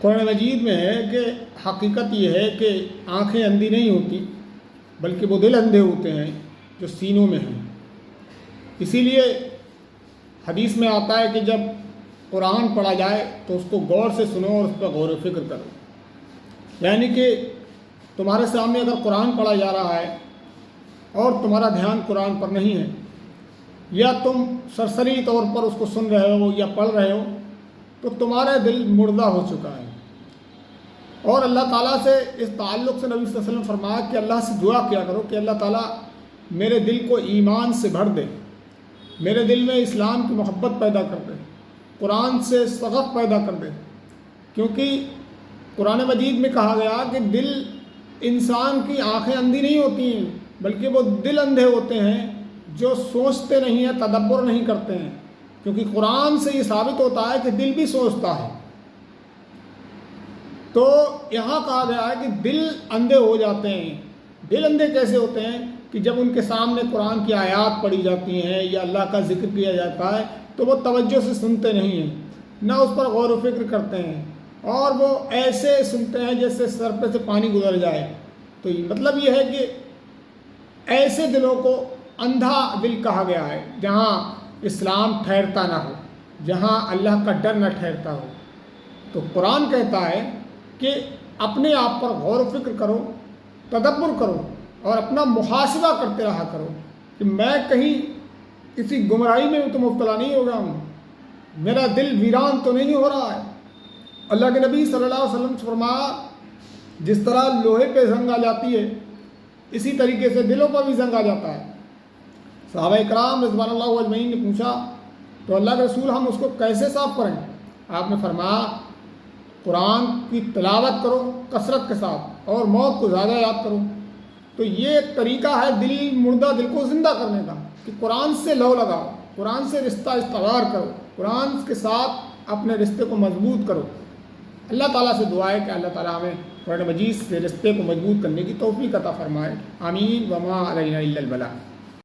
قرآن مجید میں ہے کہ حقیقت یہ ہے کہ آنکھیں اندھی نہیں ہوتی بلکہ وہ دل اندھے ہوتے ہیں جو سینوں میں ہیں۔ اسی لیے حدیث میں آتا ہے کہ جب قرآن پڑھا جائے تو اس کو غور سے سنو اور اس پر غور و فکر کرو، یعنی کہ تمہارے سامنے اگر قرآن پڑھا جا رہا ہے اور تمہارا دھیان قرآن پر نہیں ہے، یا تم سرسری طور پر اس کو سن رہے ہو یا پڑھ رہے ہو، تو تمہارا دل مردہ ہو چکا ہے۔ اور اللہ تعالیٰ سے اس تعلق سے نبی صلی اللہ علیہ وسلم فرمایا کہ اللہ سے دعا کیا کرو کہ اللہ تعالیٰ میرے دل کو ایمان سے بھر دے، میرے دل میں اسلام کی محبت پیدا کر دے، قرآن سے شغف پیدا کر دے، کیونکہ قرآن مجید میں کہا گیا کہ دل انسان کی آنکھیں اندھی نہیں ہوتی ہیں بلکہ وہ دل اندھے ہوتے ہیں جو سوچتے نہیں ہیں، تدبر نہیں کرتے ہیں، کیونکہ قرآن سے یہ ثابت ہوتا ہے کہ دل بھی سوچتا ہے۔ تو یہاں کہا گیا ہے کہ دل اندھے ہو جاتے ہیں۔ دل اندھے کیسے ہوتے ہیں؟ کہ جب ان کے سامنے قرآن کی آیات پڑھی جاتی ہیں یا اللہ کا ذکر کیا جاتا ہے تو وہ توجہ سے سنتے نہیں ہیں، نہ اس پر غور و فکر کرتے ہیں، اور وہ ایسے سنتے ہیں جیسے سر پہ سے پانی گزر جائے۔ تو مطلب یہ ہے کہ ایسے دلوں کو اندھا دل کہا گیا ہے، جہاں اسلام ٹھہرتا نہ ہو، جہاں اللہ کا ڈر نہ ٹھہرتا ہو۔ تو قرآن کہتا ہے کہ اپنے آپ پر غور و فکر کرو، تدبر کرو، اور اپنا محاسبہ کرتے رہا کرو کہ میں کہیں کسی گمراہی میں تو مبتلا نہیں ہو گیا ہوں، میرا دل ویران تو نہیں ہو رہا ہے۔ اللہ کے نبی صلی اللہ علیہ وسلم سے فرمایا جس طرح لوہے پہ زنگ آ جاتی ہے اسی طریقے سے دلوں پر بھی زنگ آ جاتا ہے۔ صحابہ اکرام رضوان اللہ اجمعین نے پوچھا تو اللہ کے رسول ہم اس کو کیسے صاف کریں؟ آپ نے فرمایا قرآن کی تلاوت کرو کثرت کے ساتھ اور موت کو زیادہ یاد کرو۔ تو یہ ایک طریقہ ہے دل مردہ دل کو زندہ کرنے کا کہ قرآن سے لو لگاؤ، قرآن سے رشتہ استوار کرو، قرآن کے ساتھ اپنے رشتے کو مضبوط کرو۔ اللہ تعالیٰ سے دعا ہے کہ اللہ تعالیٰ ہمیں قرآن مجید سے رشتے کو مضبوط کرنے کی توفیق عطا فرمائے۔ آمین۔ وما علینا الا البلاغ۔